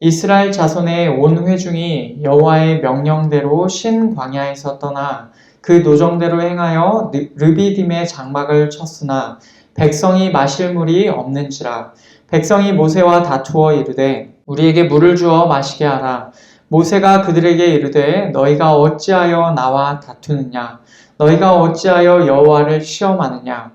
이스라엘 자손의 온 회중이 여호와의 명령대로 신 광야에서 떠나 그 노정대로 행하여 르비딤의 장막을 쳤으나 백성이 마실 물이 없는지라. 백성이 모세와 다투어 이르되 우리에게 물을 주어 마시게 하라. 모세가 그들에게 이르되 너희가 어찌하여 나와 다투느냐? 너희가 어찌하여 여호와를 시험하느냐?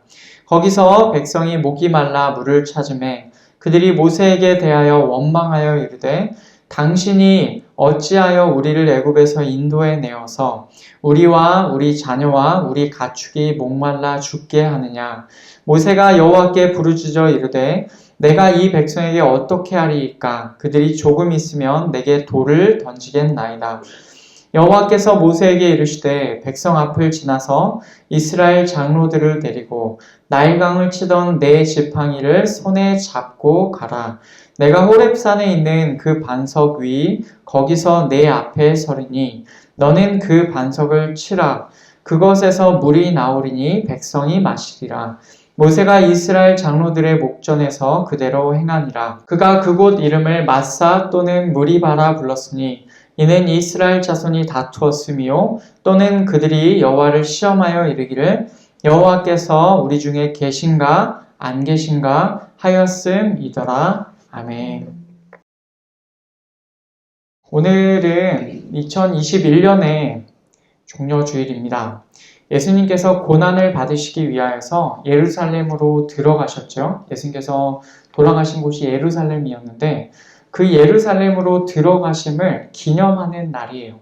거기서 백성이 목이 말라 물을 찾으매 그들이 모세에게 대하여 원망하여 이르되 당신이 어찌하여 우리를 애굽에서 인도해 내어서 우리와 우리 자녀와 우리 가축이 목말라 죽게 하느냐? 모세가 여호와께 부르짖어 이르되 내가 이 백성에게 어떻게 하리이까? 그들이 조금 있으면 내게 돌을 던지겠나이다. 여호와께서 모세에게 이르시되 백성 앞을 지나서 이스라엘 장로들을 데리고 나일강을 치던 네 지팡이를 손에 잡고 가라. 내가 호렙산에 있는 그 반석 위 거기서 내 앞에 서리니 너는 그 반석을 치라. 그것에서 물이 나오리니 백성이 마시리라. 모세가 이스라엘 장로들의 목전에서 그대로 행하니라. 그가 그곳 이름을 마사 또는 무리바라 불렀으니 이는 이스라엘 자손이 다투었으며 또는 그들이 여호와를 시험하여 이르기를 여호와께서 우리 중에 계신가 안 계신가 하였음이더라. 아멘. 오늘은 2021년의 종려주일입니다. 예수님께서 고난을 받으시기 위하여서 예루살렘으로 들어가셨죠. 예수님께서 돌아가신 곳이 예루살렘이었는데 그 예루살렘으로 들어가심을 기념하는 날이에요.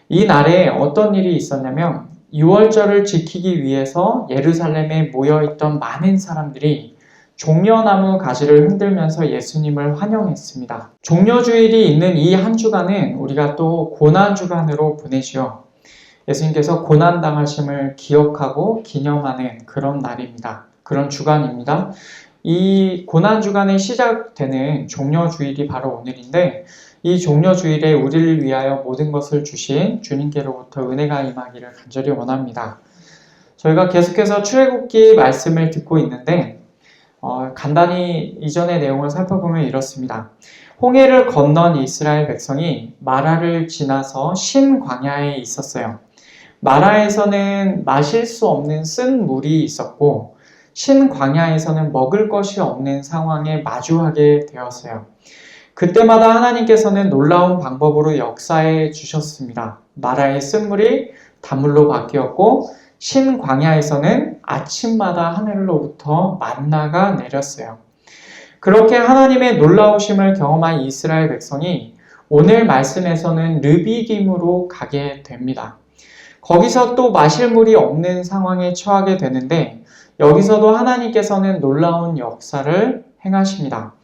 이 날에 어떤 일이 있었냐면 6월절을 지키기 위해서 예루살렘에 모여있던 많은 사람들이 종려나무 가지를 흔들면서 예수님을 환영했습니다. 종려주일이 있는 이 한 주간은 우리가 또 고난주간으로 보내죠. 예수님께서 고난당하심을 기억하고 기념하는 그런 날입니다. 그런 주간입니다. 이 고난주간에 시작되는 종려주일이 바로 오늘인데 이 종려주일에 우리를 위하여 모든 것을 주신 주님께로부터 은혜가 임하기를 간절히 원합니다. 저희가 계속해서 출애굽기 말씀을 듣고 있는데 간단히 이전의 내용을 살펴보면 이렇습니다. 홍해를 건넌 이스라엘 백성이 마라를 지나서 신 광야에 있었어요. 마라에서는 마실 수 없는 쓴 물이 있었고 신 광야에서는 먹을 것이 없는 상황에 마주하게 되었어요. 그때마다 하나님께서는 놀라운 방법으로 역사해 주셨습니다. 마라의 쓴물이 단물로 바뀌었고 신 광야에서는 아침마다 하늘로부터 만나가 내렸어요. 그렇게 하나님의 놀라우심을 경험한 이스라엘 백성이 오늘 말씀에서는 르비딤으로 가게 됩니다. 거기서 또 마실 물이 없는 상황에 처하게 되는데 여기서도 하나님께서는 놀라운 역사를 행하십니다.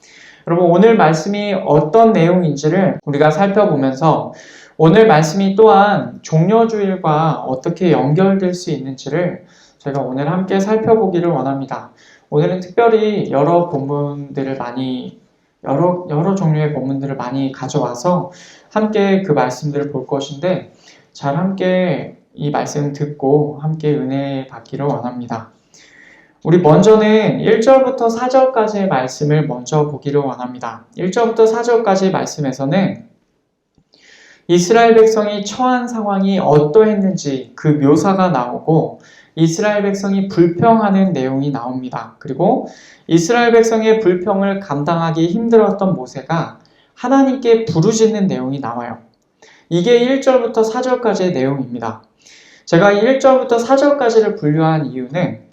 여러분 오늘 말씀이 어떤 내용인지를 우리가 살펴보면서 오늘 말씀이 또한 종려주일과 어떻게 연결될 수 있는지를 저희가 오늘 함께 살펴보기를 원합니다. 오늘은 특별히 여러 본문들을 여러 종류의 본문들을 많이 가져와서 함께 그 말씀들을 볼 것인데 잘 함께 이 말씀 듣고 함께 은혜 받기를 원합니다. 우리 먼저는 1절부터 4절까지의 말씀을 먼저 보기를 원합니다. 1절부터 4절까지의 말씀에서는 이스라엘 백성이 처한 상황이 어떠했는지 그 묘사가 나오고 이스라엘 백성이 불평하는 내용이 나옵니다. 그리고 이스라엘 백성의 불평을 감당하기 힘들었던 모세가 하나님께 부르짖는 내용이 나와요. 이게 1절부터 4절까지의 내용입니다. 제가 1절부터 4절까지를 분류한 이유는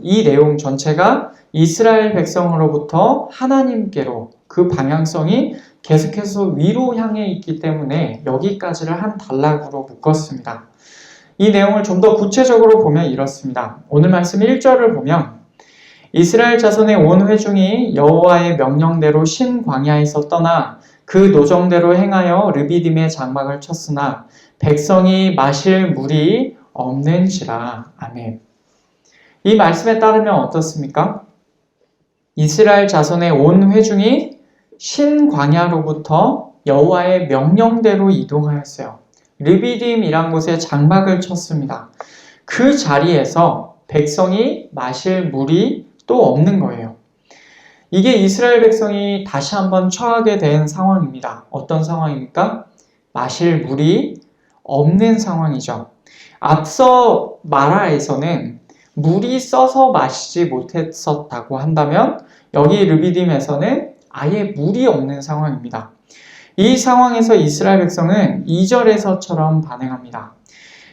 이 내용 전체가 이스라엘 백성으로부터 하나님께로 그 방향성이 계속해서 위로 향해 있기 때문에 여기까지를 한 단락으로 묶었습니다. 이 내용을 좀 더 구체적으로 보면 이렇습니다. 오늘 말씀 1절을 보면 이스라엘 자손의 온 회중이 여호와의 명령대로 신 광야에서 떠나 그 노정대로 행하여 르비딤의 장막을 쳤으나 백성이 마실 물이 없는지라. 아멘. 이 말씀에 따르면 어떻습니까? 이스라엘 자손의 온 회중이 신 광야로부터 여호와의 명령대로 이동하였어요. 르비딤이란 곳에 장막을 쳤습니다. 그 자리에서 백성이 마실 물이 또 없는 거예요. 이게 이스라엘 백성이 다시 한번 처하게 된 상황입니다. 어떤 상황입니까? 마실 물이 없는 상황이죠. 앞서 마라에서는 물이 써서 마시지 못했었다고 한다면 여기 르비딤에서는 아예 물이 없는 상황입니다. 이 상황에서 이스라엘 백성은 2절에서처럼 반응합니다.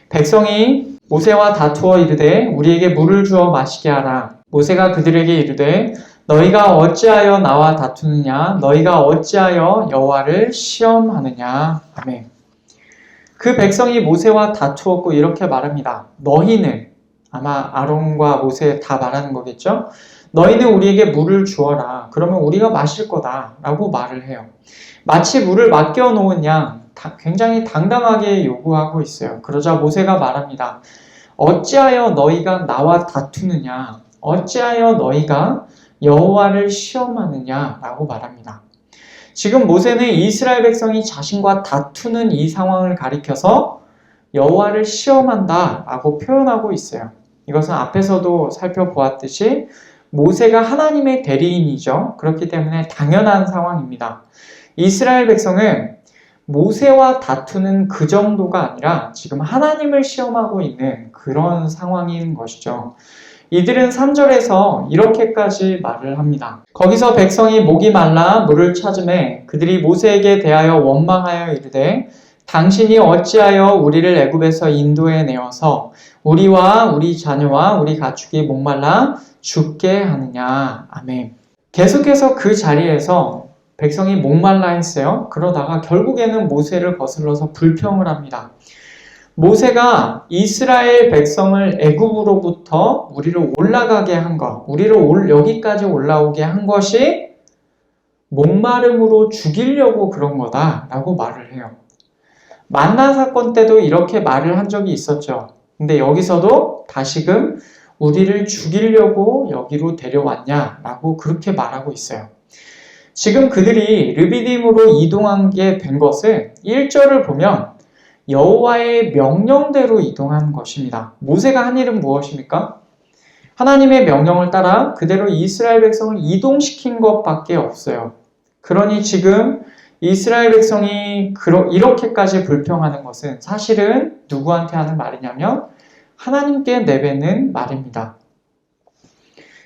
백성이 모세와 다투어 이르되 우리에게 물을 주어 마시게 하라. 모세가 그들에게 이르되 너희가 어찌하여 나와 다투느냐? 너희가 어찌하여 여호와를 시험하느냐? 아멘. 그 백성이 모세와 다투었고 이렇게 말합니다. 너희는, 아마 아론과 모세 다 말하는 거겠죠? 너희는 우리에게 물을 주어라. 그러면 우리가 마실 거다. 라고 말을 해요. 마치 물을 맡겨 놓은 양 굉장히 당당하게 요구하고 있어요. 그러자 모세가 말합니다. 어찌하여 너희가 나와 다투느냐? 어찌하여 너희가 여호와를 시험하느냐? 라고 말합니다. 지금 모세는 이스라엘 백성이 자신과 다투는 이 상황을 가리켜서 여호와를 시험한다 라고 표현하고 있어요. 이것은 앞에서도 살펴보았듯이 모세가 하나님의 대리인이죠. 그렇기 때문에 당연한 상황입니다. 이스라엘 백성은 모세와 다투는 그 정도가 아니라 지금 하나님을 시험하고 있는 그런 상황인 것이죠. 이들은 3절에서 이렇게까지 말을 합니다. 거기서 백성이 목이 말라 물을 찾음에 그들이 모세에게 대하여 원망하여 이르되 당신이 어찌하여 우리를 애굽에서 인도해 내어서 우리와 우리 자녀와 우리 가축이 목말라 죽게 하느냐. 아멘. 계속해서 그 자리에서 백성이 목말라 했어요. 그러다가 결국에는 모세를 거슬러서 불평을 합니다. 모세가 이스라엘 백성을 애굽으로부터 우리를 올라가게 한 것, 우리를 여기까지 올라오게 한 것이 목마름으로 죽이려고 그런 거다라고 말을 해요. 만나 사건 때도 이렇게 말을 한 적이 있었죠. 근데 여기서도 다시금 우리를 죽이려고 여기로 데려왔냐라고 그렇게 말하고 있어요. 지금 그들이 르비딤으로 이동하게 된 것은 1절을 보면 여호와의 명령대로 이동한 것입니다. 모세가 한 일은 무엇입니까? 하나님의 명령을 따라 그대로 이스라엘 백성을 이동시킨 것밖에 없어요. 그러니 지금 이스라엘 백성이 이렇게까지 불평하는 것은 사실은 누구한테 하는 말이냐면 하나님께 내뱉는 말입니다.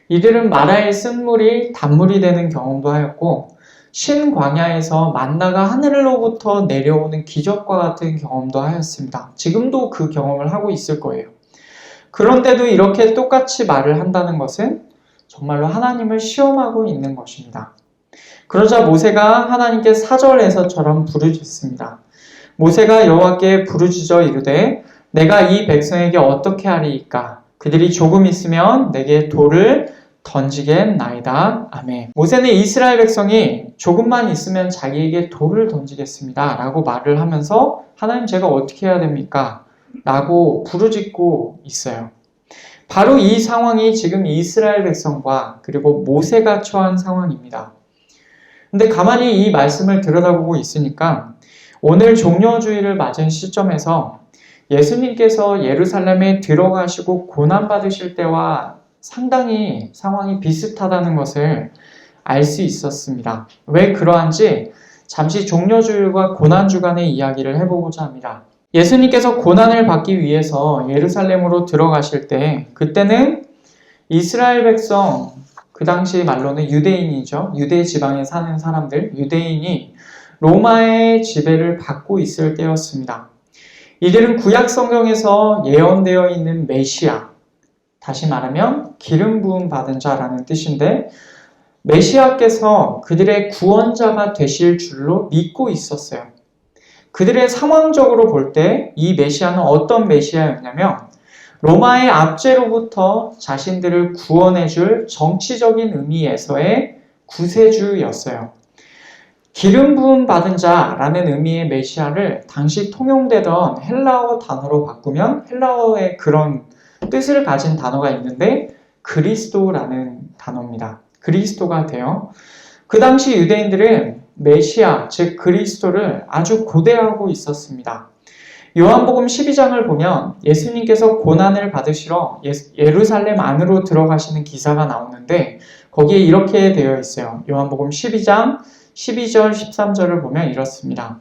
이들은 마라의 쓴물이 단물이 되는 경험도 하였고 신광야에서 만나가 하늘로부터 내려오는 기적과 같은 경험도 하였습니다. 지금도 그 경험을 하고 있을 거예요. 그런데도 이렇게 똑같이 말을 한다는 것은 정말로 하나님을 시험하고 있는 것입니다. 그러자 모세가 하나님께 4절에서처럼 부르짖습니다. 모세가 여호와께 부르짖어 이르되 내가 이 백성에게 어떻게 하리이까? 그들이 조금 있으면 내게 돌을 던지겠나이다. 아멘. 모세는 이스라엘 백성이 조금만 있으면 자기에게 돌을 던지겠습니다. 라고 말을 하면서 하나님 제가 어떻게 해야 됩니까? 라고 부르짖고 있어요. 바로 이 상황이 지금 이스라엘 백성과 그리고 모세가 처한 상황입니다. 근데 가만히 이 말씀을 들여다보고 있으니까 오늘 종려주의를 맞은 시점에서 예수님께서 예루살렘에 들어가시고 고난받으실 때와 상당히 상황이 비슷하다는 것을 알 수 있었습니다. 왜 그러한지 잠시 종려주일과 고난주간의 이야기를 해보고자 합니다. 예수님께서 고난을 받기 위해서 예루살렘으로 들어가실 때 그때는 이스라엘 백성, 그 당시 말로는 유대인이죠. 유대 지방에 사는 사람들, 유대인이 로마의 지배를 받고 있을 때였습니다. 이들은 구약 성경에서 예언되어 있는 메시아, 다시 말하면 기름 부음 받은 자라는 뜻인데 메시아께서 그들의 구원자가 되실 줄로 믿고 있었어요. 그들의 상황적으로 볼 때 이 메시아는 어떤 메시아였냐면 로마의 압제로부터 자신들을 구원해 줄 정치적인 의미에서의 구세주였어요. 기름 부음 받은 자라는 의미의 메시아를 당시 통용되던 헬라어 단어로 바꾸면 헬라어의 그런 뜻을 가진 단어가 있는데 그리스도라는 단어입니다. 그리스도가 돼요. 그 당시 유대인들은 메시아, 즉 그리스도를 아주 고대하고 있었습니다. 요한복음 12장을 보면 예수님께서 고난을 받으시러 예루살렘 안으로 들어가시는 기사가 나오는데 거기에 이렇게 되어 있어요. 요한복음 12장 12절 13절을 보면 이렇습니다.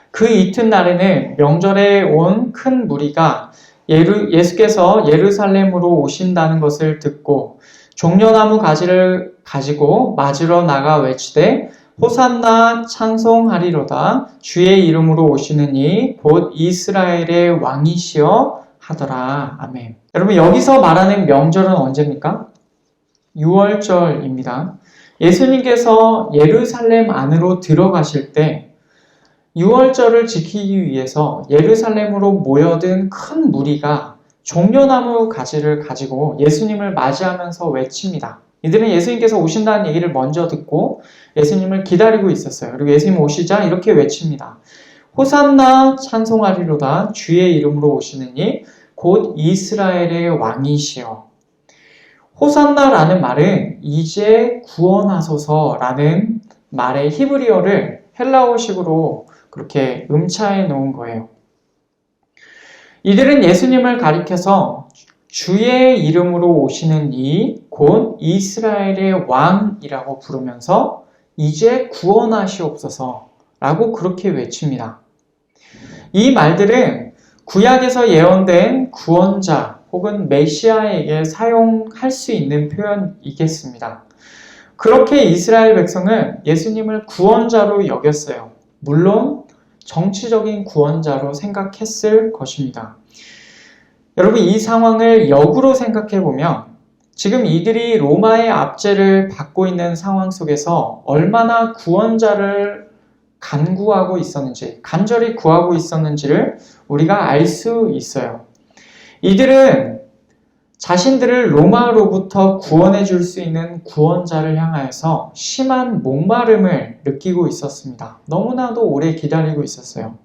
그 이튿날에는 명절에 온 큰 무리가 예수께서 예루살렘으로 오신다는 것을 듣고 종려나무 가지를 가지고 맞으러 나가 외치되 호산나 찬송하리로다 주의 이름으로 오시는 이 곧 이스라엘의 왕이시여 하더라. 아멘. 여러분 여기서 말하는 명절은 언제입니까? 6월절입니다. 예수님께서 예루살렘 안으로 들어가실 때 6월절을 지키기 위해서 예루살렘으로 모여든 큰 무리가 종려나무 가지를 가지고 예수님을 맞이하면서 외칩니다. 이들은 예수님께서 오신다는 얘기를 먼저 듣고 예수님을 기다리고 있었어요. 그리고 예수님 오시자 이렇게 외칩니다. 호산나 찬송하리로다 주의 이름으로 오시는 이 곧 이스라엘의 왕이시여. 호산나라는 말은 이제 구원하소서라는 말의 히브리어를 헬라어식으로 그렇게 음차해 놓은 거예요. 이들은 예수님을 가리켜서 주의 이름으로 오시는 이 곧 이스라엘의 왕이라고 부르면서 이제 구원하시옵소서라고 그렇게 외칩니다. 이 말들은 구약에서 예언된 구원자 혹은 메시아에게 사용할 수 있는 표현이겠습니다. 그렇게 이스라엘 백성은 예수님을 구원자로 여겼어요. 물론 정치적인 구원자로 생각했을 것입니다. 여러분 이 상황을 역으로 생각해 보면 지금 이들이 로마의 압제를 받고 있는 상황 속에서 얼마나 구원자를 간구하고 있었는지, 간절히 구하고 있었는지를 우리가 알 수 있어요. 이들은 자신들을 로마로부터 구원해 줄 수 있는 구원자를 향하여서 심한 목마름을 느끼고 있었습니다. 너무나도 오래 기다리고 있었어요.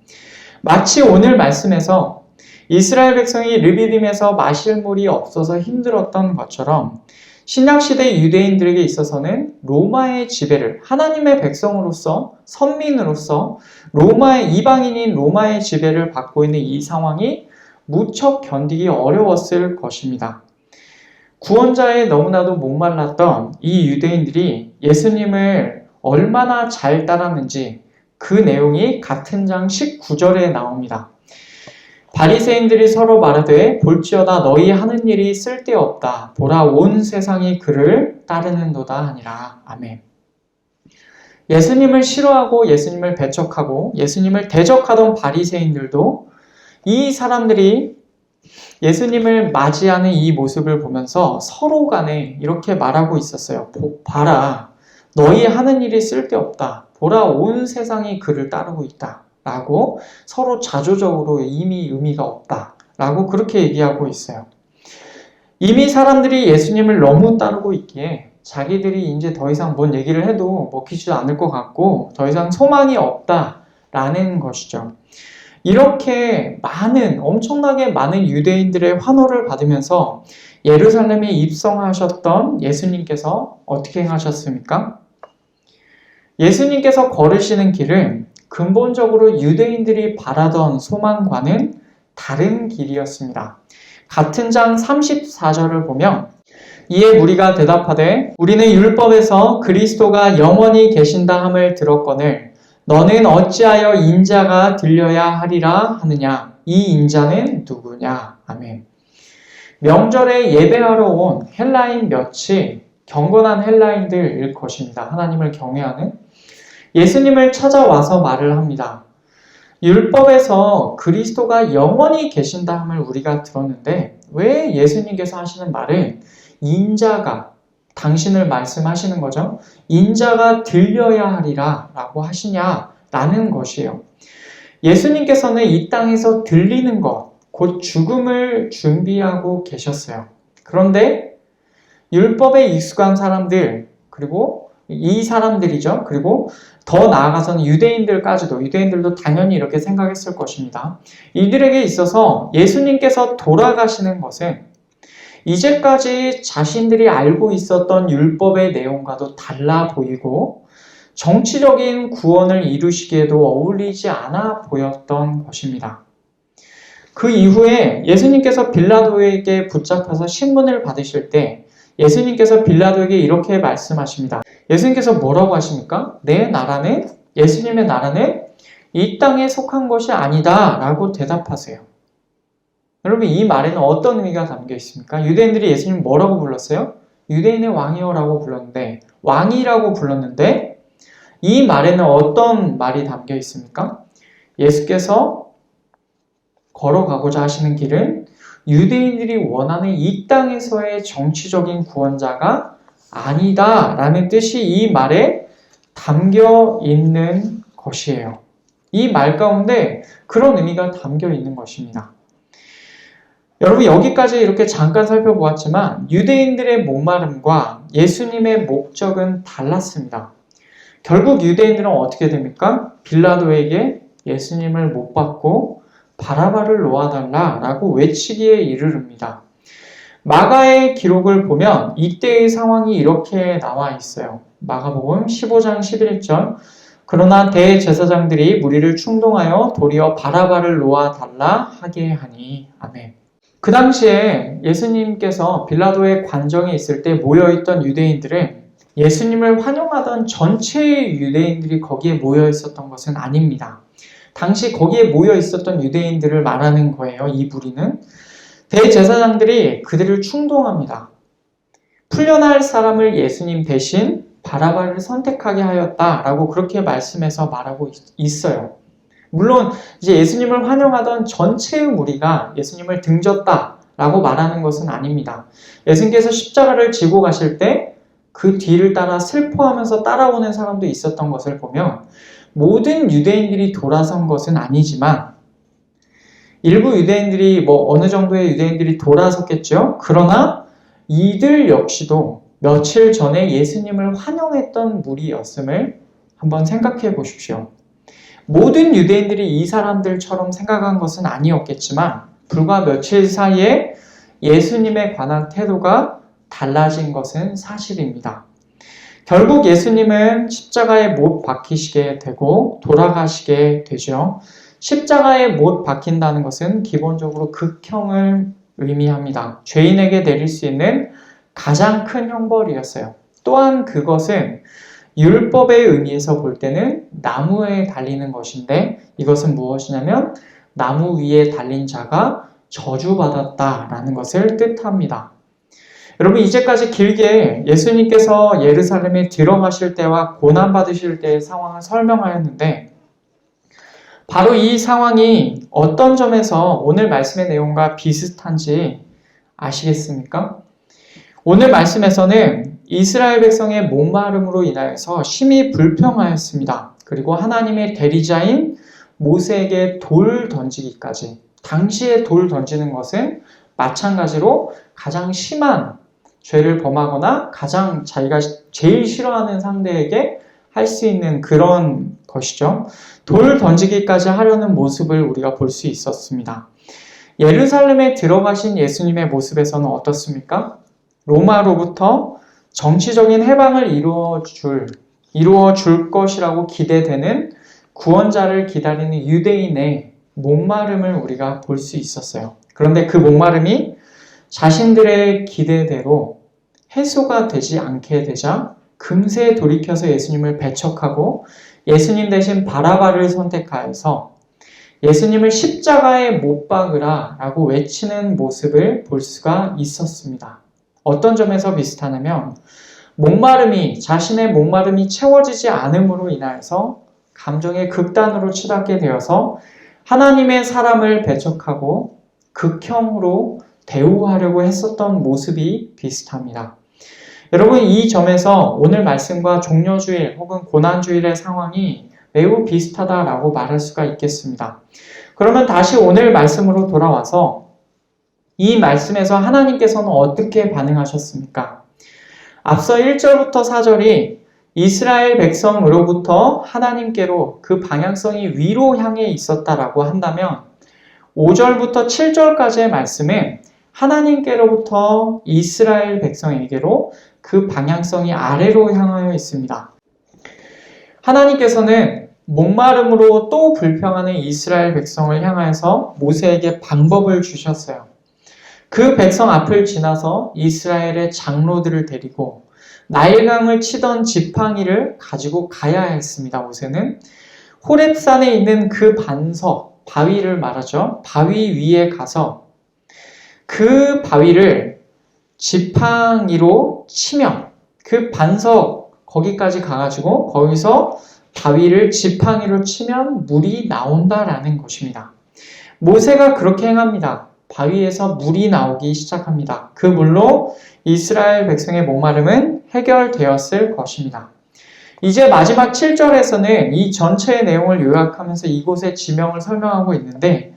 마치 오늘 말씀에서 이스라엘 백성이 르비딤에서 마실 물이 없어서 힘들었던 것처럼 신약시대 유대인들에게 있어서는 로마의 지배를 하나님의 백성으로서 선민으로서 로마의 이방인인 로마의 지배를 받고 있는 이 상황이 무척 견디기 어려웠을 것입니다. 구원자에 너무나도 목말랐던 이 유대인들이 예수님을 얼마나 잘 따랐는지 그 내용이 같은 장 19절에 나옵니다. 바리새인들이 서로 말하되 볼지어다 너희 하는 일이 쓸데없다. 보라 온 세상이 그를 따르는도다 하니라. 아멘. 예수님을 싫어하고 예수님을 배척하고 예수님을 대적하던 바리새인들도 이 사람들이 예수님을 맞이하는 이 모습을 보면서 서로 간에 이렇게 말하고 있었어요. 봐라, 너희 하는 일이 쓸데없다. 보라, 온 세상이 그를 따르고 있다. 라고 서로 자조적으로 이미 의미가 없다. 라고 그렇게 얘기하고 있어요. 이미 사람들이 예수님을 너무 따르고 있기에 자기들이 이제 더 이상 뭔 얘기를 해도 먹히지도 않을 것 같고 더 이상 소망이 없다라는 것이죠. 이렇게 엄청나게 많은 유대인들의 환호를 받으면서 예루살렘에 입성하셨던 예수님께서 어떻게 행하셨습니까? 예수님께서 걸으시는 길은 근본적으로 유대인들이 바라던 소망과는 다른 길이었습니다. 같은 장 34절을 보면 이에 무리가 대답하되 우리는 율법에서 그리스도가 영원히 계신다 함을 들었거늘 너는 어찌하여 인자가 들려야 하리라 하느냐? 이 인자는 누구냐? 아멘. 명절에 예배하러 온 헬라인 몇이 경건한 헬라인들일 것입니다. 하나님을 경외하는 예수님을 찾아와서 말을 합니다. 율법에서 그리스도가 영원히 계신다 함을 우리가 들었는데 왜 예수님께서 하시는 말은 인자가 당신을 말씀하시는 거죠. 인자가 들려야 하리라 라고 하시냐라는 것이에요. 예수님께서는 이 땅에서 들리는 것, 곧 죽음을 준비하고 계셨어요. 그런데 율법에 익숙한 사람들, 그리고 이 사람들이죠. 그리고 더 나아가서는 유대인들도 당연히 이렇게 생각했을 것입니다. 이들에게 있어서 예수님께서 돌아가시는 것은 이제까지 자신들이 알고 있었던 율법의 내용과도 달라 보이고 정치적인 구원을 이루시기에도 어울리지 않아 보였던 것입니다. 그 이후에 예수님께서 빌라도에게 붙잡혀서 신문을 받으실 때 예수님께서 빌라도에게 이렇게 말씀하십니다. 예수님께서 뭐라고 하십니까? 내 나라는, 예수님의 나라는 이 땅에 속한 것이 아니다 라고 대답하세요. 여러분, 이 말에는 어떤 의미가 담겨 있습니까? 유대인들이 예수님 뭐라고 불렀어요? 유대인의 왕이여라고 불렀는데, 왕이라고 불렀는데 이 말에는 어떤 말이 담겨 있습니까? 예수께서 걸어가고자 하시는 길은 유대인들이 원하는 이 땅에서의 정치적인 구원자가 아니다 라는 뜻이 이 말에 담겨 있는 것이에요. 이 말 가운데 그런 의미가 담겨 있는 것입니다. 여러분, 여기까지 이렇게 잠깐 살펴보았지만 유대인들의 목마름과 예수님의 목적은 달랐습니다. 결국 유대인들은 어떻게 됩니까? 빌라도에게 예수님을 못 받고 바라바를 놓아달라라고 외치기에 이르릅니다. 마가의 기록을 보면 이때의 상황이 이렇게 나와 있어요. 마가복음 15장 11절. 그러나 대제사장들이 무리를 충동하여 도리어 바라바를 놓아달라 하게 하니. 아멘. 그 당시에 예수님께서 빌라도의 관정에 있을 때 모여있던 유대인들은 예수님을 환영하던 전체의 유대인들이 거기에 모여 있었던 것은 아닙니다. 당시 거기에 모여 있었던 유대인들을 말하는 거예요. 이 무리는. 대제사장들이 그들을 충동합니다. 풀려날 사람을 예수님 대신 바라바를 선택하게 하였다라고 그렇게 말씀해서 말하고 있어요. 물론 이제 예수님을 환영하던 전체의 무리가 예수님을 등졌다라고 말하는 것은 아닙니다. 예수님께서 십자가를 지고 가실 때 그 뒤를 따라 슬퍼하면서 따라오는 사람도 있었던 것을 보면 모든 유대인들이 돌아선 것은 아니지만 일부 유대인들이 어느 정도의 유대인들이 돌아섰겠죠. 그러나 이들 역시도 며칠 전에 예수님을 환영했던 무리였음을 한번 생각해 보십시오. 모든 유대인들이 이 사람들처럼 생각한 것은 아니었겠지만 불과 며칠 사이에 예수님에 관한 태도가 달라진 것은 사실입니다. 결국 예수님은 십자가에 못 박히시게 되고 돌아가시게 되죠. 십자가에 못 박힌다는 것은 기본적으로 극형을 의미합니다. 죄인에게 내릴 수 있는 가장 큰 형벌이었어요. 또한 그것은 율법의 의미에서 볼 때는 나무에 달리는 것인데 이것은 무엇이냐면 나무 위에 달린 자가 저주받았다라는 것을 뜻합니다. 여러분, 이제까지 길게 예수님께서 예루살렘에 들어가실 때와 고난받으실 때의 상황을 설명하였는데 바로 이 상황이 어떤 점에서 오늘 말씀의 내용과 비슷한지 아시겠습니까? 오늘 말씀에서는 이스라엘 백성의 목마름으로 인하여서 심히 불평하였습니다. 그리고 하나님의 대리자인 모세에게 돌 던지기까지. 당시에 돌 던지는 것은 마찬가지로 가장 심한 죄를 범하거나 가장 자기가 제일 싫어하는 상대에게 할 수 있는 그런 것이죠. 돌 던지기까지 하려는 모습을 우리가 볼 수 있었습니다. 예루살렘에 들어가신 예수님의 모습에서는 어떻습니까? 로마로부터 정치적인 해방을 이루어 줄 것이라고 기대되는 구원자를 기다리는 유대인의 목마름을 우리가 볼 수 있었어요. 그런데 그 목마름이 자신들의 기대대로 해소가 되지 않게 되자 금세 돌이켜서 예수님을 배척하고 예수님 대신 바라바를 선택하여서 예수님을 십자가에 못 박으라 라고 외치는 모습을 볼 수가 있었습니다. 어떤 점에서 비슷하냐면 자신의 목마름이 채워지지 않음으로 인하여서 감정의 극단으로 치닫게 되어서 하나님의 사람을 배척하고 극형으로 대우하려고 했었던 모습이 비슷합니다. 여러분, 이 점에서 오늘 말씀과 종려주일 혹은 고난주일의 상황이 매우 비슷하다라고 말할 수가 있겠습니다. 그러면 다시 오늘 말씀으로 돌아와서 이 말씀에서 하나님께서는 어떻게 반응하셨습니까? 앞서 1절부터 4절이 이스라엘 백성으로부터 하나님께로 그 방향성이 위로 향해 있었다라고 한다면 5절부터 7절까지의 말씀은 하나님께로부터 이스라엘 백성에게로 그 방향성이 아래로 향하여 있습니다. 하나님께서는 목마름으로 또 불평하는 이스라엘 백성을 향하여서 모세에게 방법을 주셨어요. 그 백성 앞을 지나서 이스라엘의 장로들을 데리고 나일강을 치던 지팡이를 가지고 가야 했습니다. 모세는 호렙산에 있는 그 반석, 바위를 말하죠. 바위 위에 가서 그 바위를 지팡이로 치면 그 반석 거기까지 가가지고 거기서 바위를 지팡이로 치면 물이 나온다라는 것입니다. 모세가 그렇게 행합니다. 바위에서 물이 나오기 시작합니다. 그 물로 이스라엘 백성의 목마름은 해결되었을 것입니다. 이제 마지막 7절에서는 이 전체의 내용을 요약하면서 이곳의 지명을 설명하고 있는데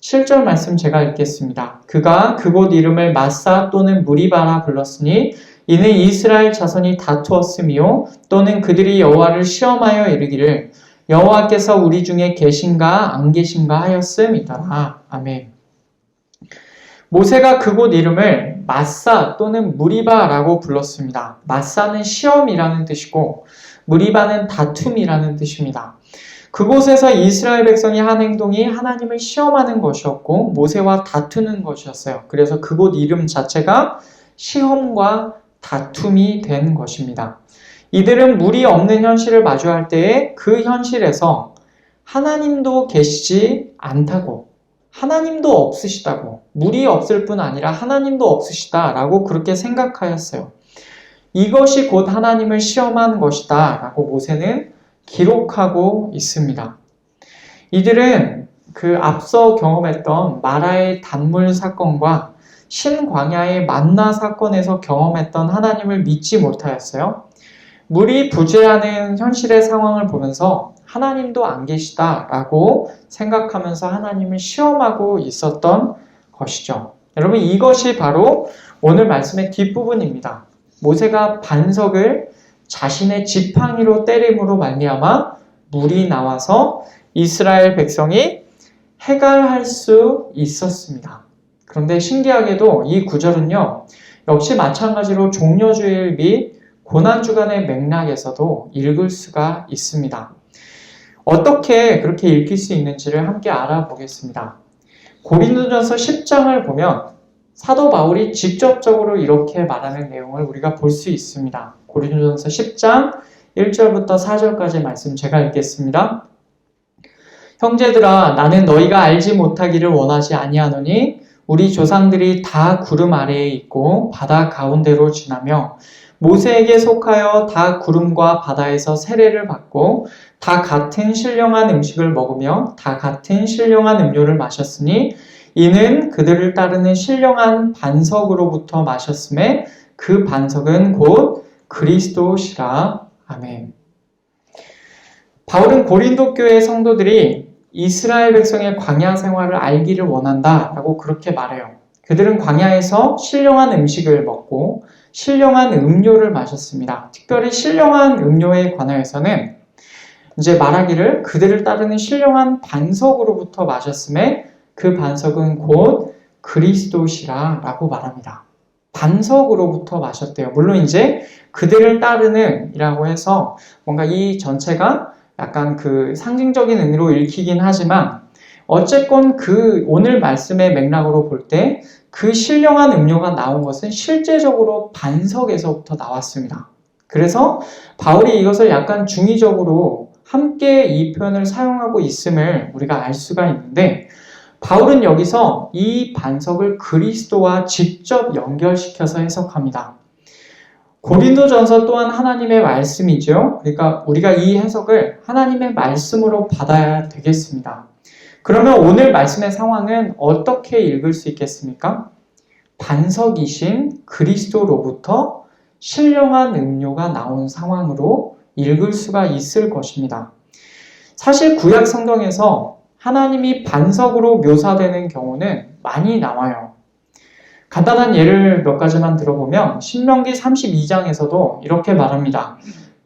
7절 말씀 제가 읽겠습니다. 그가 그곳 이름을 마사 또는 무리바라 불렀으니 이는 이스라엘 자손이 다투었으며 또는 그들이 여호와를 시험하여 이르기를 여호와께서 우리 중에 계신가 안 계신가 하였음이더라. 아멘. 모세가 그곳 이름을 마사 또는 무리바라고 불렀습니다. 마사는 시험이라는 뜻이고 무리바는 다툼이라는 뜻입니다. 그곳에서 이스라엘 백성이 한 행동이 하나님을 시험하는 것이었고 모세와 다투는 것이었어요. 그래서 그곳 이름 자체가 시험과 다툼이 된 것입니다. 이들은 물이 없는 현실을 마주할 때에 그 현실에서 하나님도 계시지 않다고, 하나님도 없으시다고, 물이 없을 뿐 아니라 하나님도 없으시다라고 그렇게 생각하였어요. 이것이 곧 하나님을 시험한 것이다 라고 모세는 기록하고 있습니다. 이들은 그 앞서 경험했던 마라의 단물 사건과 신광야의 만나 사건에서 경험했던 하나님을 믿지 못하였어요. 물이 부재하는 현실의 상황을 보면서 하나님도 안 계시다라고 생각하면서 하나님을 시험하고 있었던 것이죠. 여러분, 이것이 바로 오늘 말씀의 뒷부분입니다. 모세가 반석을 자신의 지팡이로 때림으로 말미암아 물이 나와서 이스라엘 백성이 해갈할 수 있었습니다. 그런데 신기하게도 이 구절은요, 역시 마찬가지로 종려주일 및 고난주간의 맥락에서도 읽을 수가 있습니다. 어떻게 그렇게 읽힐 수 있는지를 함께 알아보겠습니다. 고린도전서 10장을 보면 사도 바울이 직접적으로 이렇게 말하는 내용을 우리가 볼 수 있습니다. 고린도전서 10장 1절부터 4절까지 말씀 제가 읽겠습니다. 형제들아, 나는 너희가 알지 못하기를 원하지 아니하노니 우리 조상들이 다 구름 아래에 있고 바다 가운데로 지나며 모세에게 속하여 다 구름과 바다에서 세례를 받고 다 같은 신령한 음식을 먹으며 다 같은 신령한 음료를 마셨으니 이는 그들을 따르는 신령한 반석으로부터 마셨음에 그 반석은 곧 그리스도시라. 아멘. 바울은 고린도 교회 성도들이 이스라엘 백성의 광야 생활을 알기를 원한다라고 그렇게 말해요. 그들은 광야에서 신령한 음식을 먹고 신령한 음료를 마셨습니다. 특별히 신령한 음료에 관하여서는 이제 말하기를 그들을 따르는 신령한 반석으로부터 마셨음에 그 반석은 곧 그리스도시라 라고 말합니다. 반석으로부터 마셨대요. 물론 이제 그들을 따르는 이라고 해서 뭔가 이 전체가 약간 그 상징적인 의미로 읽히긴 하지만 어쨌건 그 오늘 말씀의 맥락으로 볼 때 그 신령한 음료가 나온 것은 실제적으로 반석에서부터 나왔습니다. 그래서 바울이 이것을 약간 중의적으로 함께 이 표현을 사용하고 있음을 우리가 알 수가 있는데 바울은 여기서 이 반석을 그리스도와 직접 연결시켜서 해석합니다. 고린도전서 또한 하나님의 말씀이죠. 그러니까 우리가 이 해석을 하나님의 말씀으로 받아야 되겠습니다. 그러면 오늘 말씀의 상황은 어떻게 읽을 수 있겠습니까? 반석이신 그리스도로부터 신령한 음료가 나온 상황으로 읽을 수가 있을 것입니다. 사실 구약 성경에서 하나님이 반석으로 묘사되는 경우는 많이 나와요. 간단한 예를 몇 가지만 들어보면 신명기 32장에서도 이렇게 말합니다.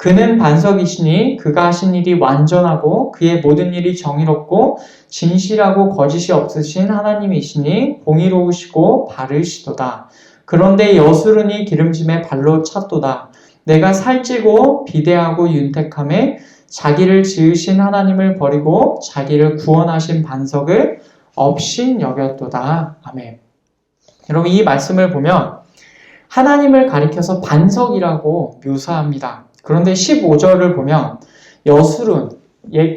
그는 반석이시니 그가 하신 일이 완전하고 그의 모든 일이 정의롭고 진실하고 거짓이 없으신 하나님이시니 공의로우시고 바르시도다. 그런데 여수르니 기름짐에 발로 찼도다. 내가 살찌고 비대하고 윤택함에 자기를 지으신 하나님을 버리고 자기를 구원하신 반석을 업신 여겼도다. 아멘. 여러분, 이 말씀을 보면 하나님을 가리켜서 반석이라고 묘사합니다. 그런데 15절을 보면 여술은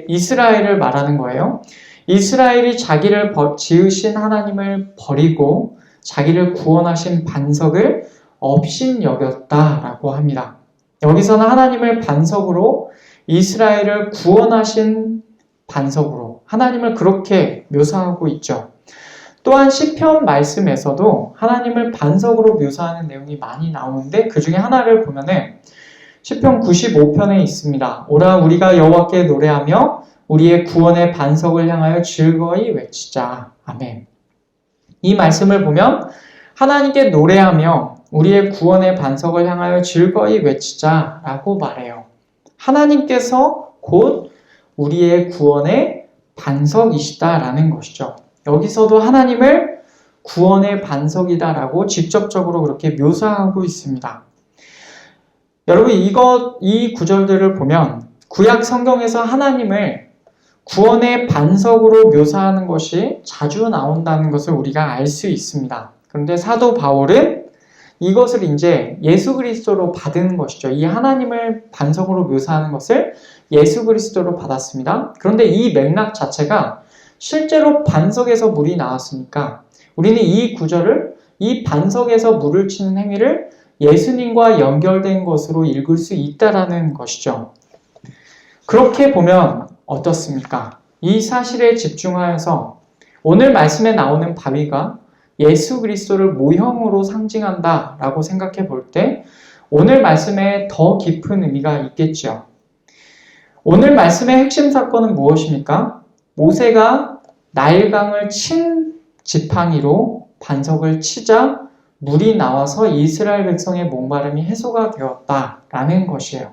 이스라엘을 말하는 거예요. 이스라엘이 자기를 지으신 하나님을 버리고 자기를 구원하신 반석을 업신 여겼다라고 합니다. 여기서는 하나님을 반석으로, 이스라엘을 구원하신 반석으로 하나님을 그렇게 묘사하고 있죠. 또한 시편 말씀에서도 하나님을 반석으로 묘사하는 내용이 많이 나오는데 그 중에 하나를 보면은 시편 95편에 있습니다. 오라 우리가 여호와께 노래하며 우리의 구원의 반석을 향하여 즐거이 외치자. 아멘. 이 말씀을 보면 하나님께 노래하며 우리의 구원의 반석을 향하여 즐거이 외치자라고 말해요. 하나님께서 곧 우리의 구원의 반석이시다라는 것이죠. 여기서도 하나님을 구원의 반석이다라고 직접적으로 그렇게 묘사하고 있습니다. 여러분, 이 구절들을 보면 구약 성경에서 하나님을 구원의 반석으로 묘사하는 것이 자주 나온다는 것을 우리가 알 수 있습니다. 그런데 사도 바울은 이것을 이제 예수 그리스도로 받은 것이죠. 이 하나님을 반석으로 묘사하는 것을 예수 그리스도로 받았습니다. 그런데 이 맥락 자체가 실제로 반석에서 물이 나왔으니까 우리는 이 구절을, 이 반석에서 물을 치는 행위를 예수님과 연결된 것으로 읽을 수 있다라는 것이죠. 그렇게 보면 어떻습니까? 이 사실에 집중하여서 오늘 말씀에 나오는 바위가 예수 그리스도를 모형으로 상징한다라고 생각해 볼 때 오늘 말씀에 더 깊은 의미가 있겠죠. 오늘 말씀의 핵심 사건은 무엇입니까? 모세가 나일강을 친 지팡이로 반석을 치자 물이 나와서 이스라엘 백성의 목마름이 해소가 되었다라는 것이에요.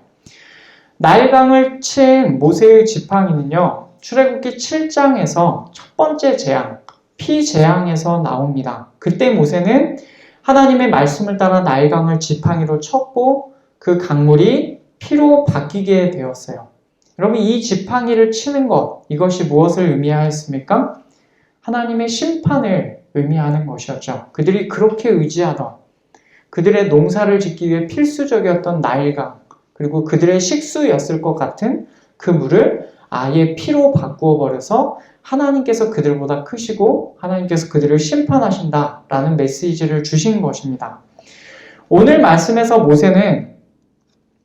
나일강을 친 모세의 지팡이는요, 출애굽기 7장에서 첫 번째 재앙, 피재앙에서 나옵니다. 그때 모세는 하나님의 말씀을 따라 나일강을 지팡이로 쳤고 그 강물이 피로 바뀌게 되었어요. 여러분, 이 지팡이를 치는 것, 이것이 무엇을 의미하였습니까? 하나님의 심판을 의미하는 것이었죠. 그들이 그렇게 의지하던, 그들의 농사를 짓기 위해 필수적이었던 나일강, 그리고 그들의 식수였을 것 같은 그 물을 아예 피로 바꾸어 버려서 하나님께서 그들보다 크시고 하나님께서 그들을 심판하신다라는 메시지를 주신 것입니다. 오늘 말씀에서 모세는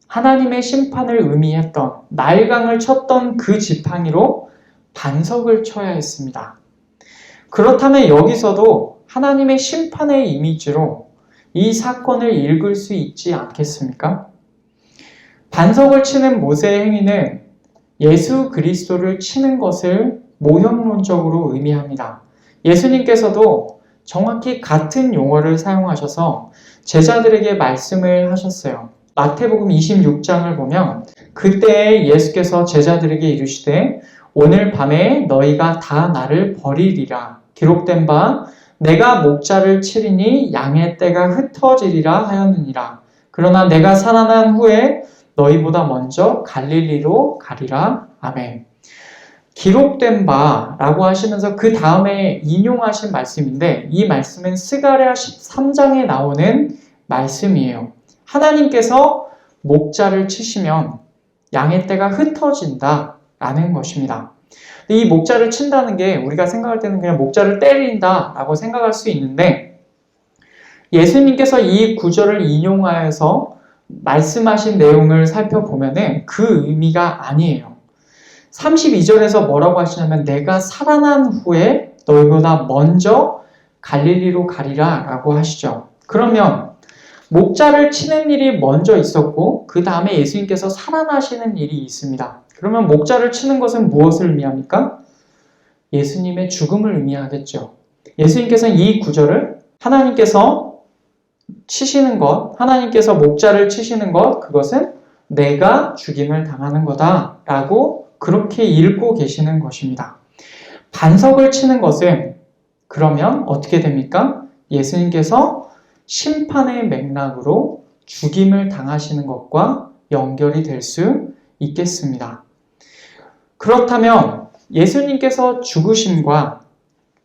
하나님의 심판을 의미했던 나일강을 쳤던 그 지팡이로 반석을 쳐야 했습니다. 그렇다면 여기서도 하나님의 심판의 이미지로 이 사건을 읽을 수 있지 않겠습니까? 반석을 치는 모세의 행위는 예수 그리스도를 치는 것을 모형론적으로 의미합니다. 예수님께서도 정확히 같은 용어를 사용하셔서 제자들에게 말씀을 하셨어요. 마태복음 26장을 보면 그때 예수께서 제자들에게 이르시되 오늘 밤에 너희가 다 나를 버리리라. 기록된 바 내가 목자를 치리니 양의 떼가 흩어지리라 하였느니라. 그러나 내가 살아난 후에 너희보다 먼저 갈릴리로 가리라. 아멘. 기록된 바라고 하시면서 그 다음에 인용하신 말씀인데 이 말씀은 스가랴 13장에 나오는 말씀이에요. 하나님께서 목자를 치시면 양의 떼가 흩어진다라는 것입니다. 이 목자를 친다는 게 우리가 생각할 때는 그냥 목자를 때린다라고 생각할 수 있는데 예수님께서 이 구절을 인용하여서 말씀하신 내용을 살펴보면은 그 의미가 아니에요. 32절에서 뭐라고 하시냐면 내가 살아난 후에 너희보다 먼저 갈릴리로 가리라 라고 하시죠. 그러면 목자를 치는 일이 먼저 있었고 그 다음에 예수님께서 살아나시는 일이 있습니다. 그러면 목자를 치는 것은 무엇을 의미합니까? 예수님의 죽음을 의미하겠죠. 예수님께서는 이 구절을 하나님께서 치시는 것, 하나님께서 목자를 치시는 것, 그것은 내가 죽임을 당하는 거다 라고 그렇게 읽고 계시는 것입니다. 반석을 치는 것은 그러면 어떻게 됩니까? 예수님께서 심판의 맥락으로 죽임을 당하시는 것과 연결이 될 수 있겠습니다. 그렇다면 예수님께서 죽으심과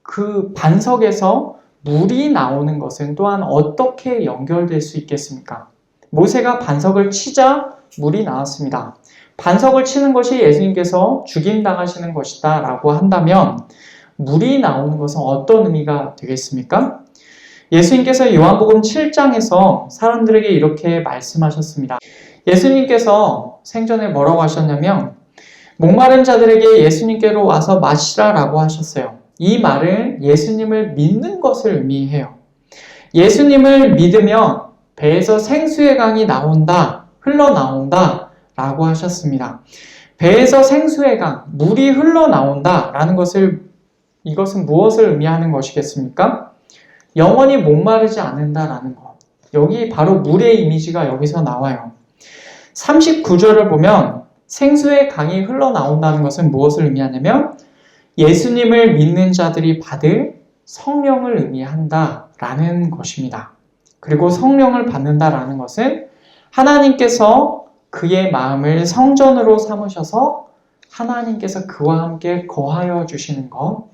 그 반석에서 물이 나오는 것은 또한 어떻게 연결될 수 있겠습니까? 모세가 반석을 치자 물이 나왔습니다. 반석을 치는 것이 예수님께서 죽임당하시는 것이다 라고 한다면 물이 나오는 것은 어떤 의미가 되겠습니까? 예수님께서 요한복음 7장에서 사람들에게 이렇게 말씀하셨습니다. 예수님께서 생전에 뭐라고 하셨냐면 목마른 자들에게 예수님께로 와서 마시라라고 하셨어요. 이 말은 예수님을 믿는 것을 의미해요. 예수님을 믿으면 배에서 생수의 강이 나온다, 흘러나온다 라고 하셨습니다. 배에서 생수의 강, 물이 흘러나온다 라는 이것은 무엇을 의미하는 것이겠습니까? 영원히 목마르지 않는다라는 것. 여기 바로 물의 이미지가 여기서 나와요. 39절을 보면 생수의 강이 흘러나온다는 것은 무엇을 의미하냐면 예수님을 믿는 자들이 받을 성령을 의미한다라는 것입니다. 그리고 성령을 받는다라는 것은 하나님께서 그의 마음을 성전으로 삼으셔서 하나님께서 그와 함께 거하여 주시는 것,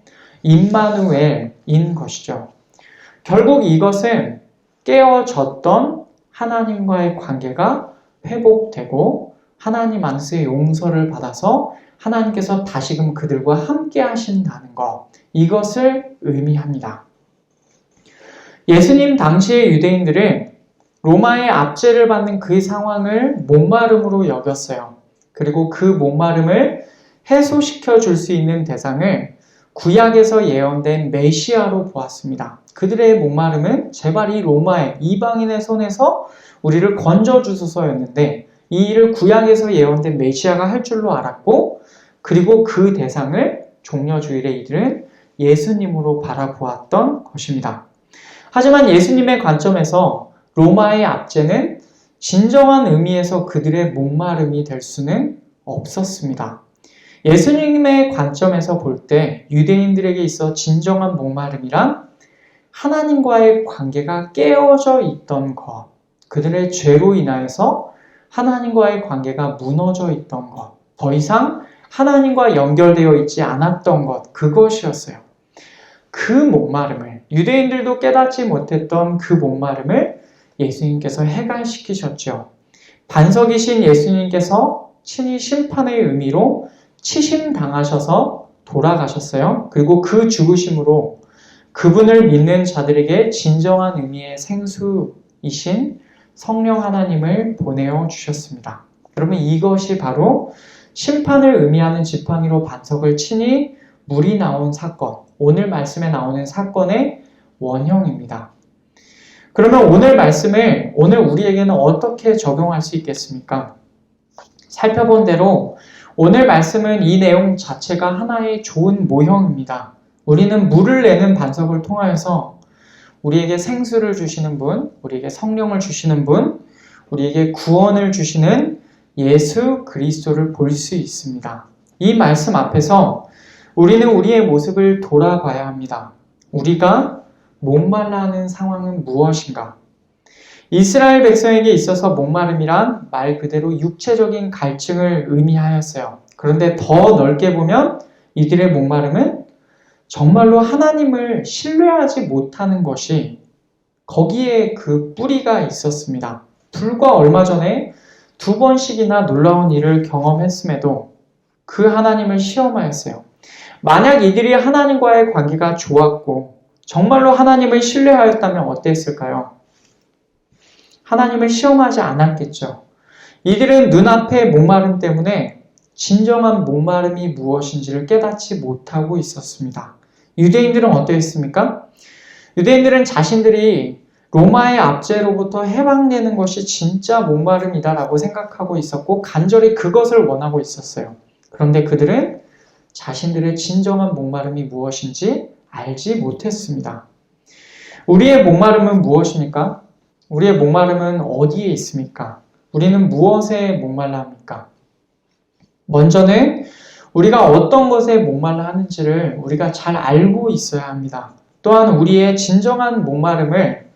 임마누엘인 것이죠. 결국 이것은 깨어졌던 하나님과의 관계가 회복되고 하나님 안에서의 용서를 받아서 하나님께서 다시금 그들과 함께 하신다는 것, 이것을 의미합니다. 예수님 당시의 유대인들은 로마의 압제를 받는 그 상황을 목마름으로 여겼어요. 그리고 그 목마름을 해소시켜 줄 수 있는 대상을 구약에서 예언된 메시아로 보았습니다. 그들의 목마름은 제발 이 로마의 이방인의 손에서 우리를 건져주소서였는데 이 일을 구약에서 예언된 메시아가 할 줄로 알았고 그리고 그 대상을 종려주일의 이들은 예수님으로 바라보았던 것입니다. 하지만 예수님의 관점에서 로마의 압제는 진정한 의미에서 그들의 목마름이 될 수는 없었습니다. 예수님의 관점에서 볼 때 유대인들에게 있어 진정한 목마름이란 하나님과의 관계가 깨어져 있던 것, 그들의 죄로 인하여서 하나님과의 관계가 무너져 있던 것, 더 이상 하나님과 연결되어 있지 않았던 것, 그것이었어요. 그 목마름을, 유대인들도 깨닫지 못했던 그 목마름을 예수님께서 해결시키셨죠. 반석이신 예수님께서 친히 심판의 의미로 치심당하셔서 돌아가셨어요. 그리고 그 죽으심으로 그분을 믿는 자들에게 진정한 의미의 생수이신 성령 하나님을 보내어 주셨습니다. 여러분, 이것이 바로 심판을 의미하는 지팡이로 반석을 치니 물이 나온 사건, 오늘 말씀에 나오는 사건의 원형입니다. 그러면 오늘 말씀을 오늘 우리에게는 어떻게 적용할 수 있겠습니까? 살펴본 대로 오늘 말씀은 이 내용 자체가 하나의 좋은 모형입니다. 우리는 물을 내는 반석을 통하여서 우리에게 생수를 주시는 분, 우리에게 성령을 주시는 분, 우리에게 구원을 주시는 예수 그리스도를 볼 수 있습니다. 이 말씀 앞에서 우리는 우리의 모습을 돌아봐야 합니다. 우리가 목말라하는 상황은 무엇인가? 이스라엘 백성에게 있어서 목마름이란 말 그대로 육체적인 갈증을 의미하였어요. 그런데 더 넓게 보면 이들의 목마름은 정말로 하나님을 신뢰하지 못하는 것이 거기에 그 뿌리가 있었습니다. 불과 얼마 전에 2번씩이나 놀라운 일을 경험했음에도 그 하나님을 시험하였어요. 만약 이들이 하나님과의 관계가 좋았고 정말로 하나님을 신뢰하였다면 어땠을까요? 하나님을 시험하지 않았겠죠. 이들은 눈앞의 목마름 때문에 진정한 목마름이 무엇인지를 깨닫지 못하고 있었습니다. 유대인들은 어떠했습니까? 유대인들은 자신들이 로마의 압제로부터 해방되는 것이 진짜 목마름이다라고 생각하고 있었고 간절히 그것을 원하고 있었어요. 그런데 그들은 자신들의 진정한 목마름이 무엇인지 알지 못했습니다. 우리의 목마름은 무엇입니까? 우리의 목마름은 어디에 있습니까? 우리는 무엇에 목말라 합니까? 먼저는 우리가 어떤 것에 목말라 하는지를 우리가 잘 알고 있어야 합니다. 또한 우리의 진정한 목마름을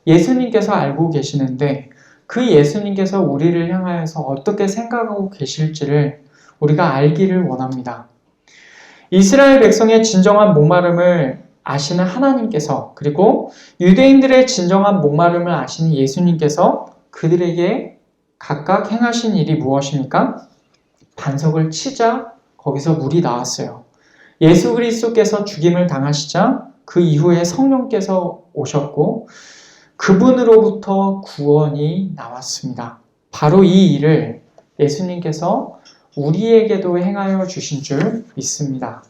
예수님께서 알고 계시는데 그 예수님께서 우리를 향하여서 어떻게 생각하고 계실지를 우리가 알기를 원합니다. 이스라엘 백성의 진정한 목마름을 아시는 하나님께서, 그리고 유대인들의 진정한 목마름을 아시는 예수님께서 그들에게 각각 행하신 일이 무엇입니까? 반석을 치자 거기서 물이 나왔어요. 예수 그리스도께서 죽임을 당하시자 그 이후에 성령께서 오셨고 그분으로부터 구원이 나왔습니다. 바로 이 일을 예수님께서 우리에게도 행하여 주신 줄 믿습니다.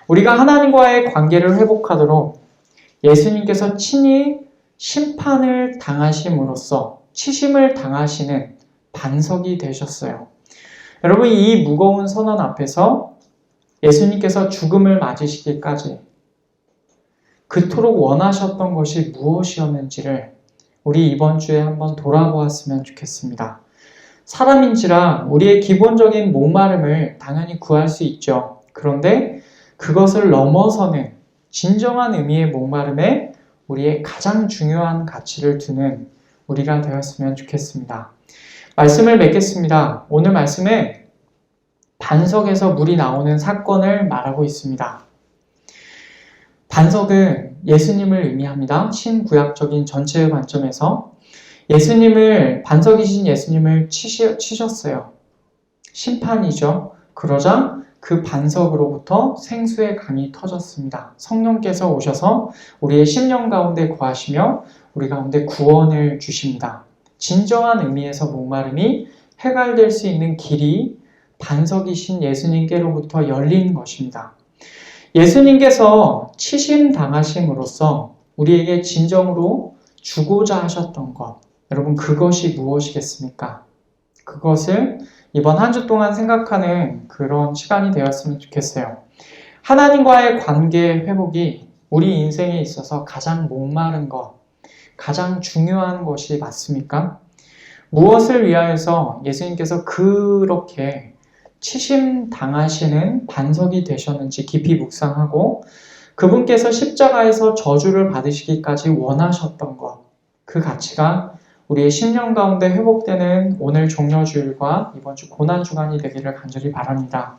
우리가 하나님과의 관계를 회복하도록 예수님께서 친히 심판을 당하심으로써 치심을 당하시는 반석이 되셨어요. 여러분, 이 무거운 선언 앞에서 예수님께서 죽음을 맞으시기까지 그토록 원하셨던 것이 무엇이었는지를 우리 이번 주에 한번 돌아보았으면 좋겠습니다. 사람인지라 우리의 기본적인 목마름을 당연히 구할 수 있죠. 그런데 그것을 넘어서는 진정한 의미의 목마름에 우리의 가장 중요한 가치를 두는 우리가 되었으면 좋겠습니다. 말씀을 맺겠습니다. 오늘 말씀은 반석에서 물이 나오는 사건을 말하고 있습니다. 반석은 예수님을 의미합니다. 신구약적인 전체의 관점에서 반석이신 예수님을 치셨어요. 심판이죠. 그러자 그 반석으로부터 생수의 강이 터졌습니다. 성령께서 오셔서 우리의 심령 가운데 거하시며 우리 가운데 구원을 주십니다. 진정한 의미에서 목마름이 해결될 수 있는 길이 반석이신 예수님께로부터 열린 것입니다. 예수님께서 치심 당하심으로써 우리에게 진정으로 주고자 하셨던 것, 여러분 그것이 무엇이겠습니까? 그것을 이번 한 주 동안 생각하는 그런 시간이 되었으면 좋겠어요. 하나님과의 관계 회복이 우리 인생에 있어서 가장 목마른 것, 가장 중요한 것이 맞습니까? 무엇을 위하여서 예수님께서 그렇게 치심 당하시는 반석이 되셨는지 깊이 묵상하고 그분께서 십자가에서 저주를 받으시기까지 원하셨던 것, 그 가치가 우리의 심령 가운데 회복되는 오늘 종려주일과 이번 주 고난주간이 되기를 간절히 바랍니다.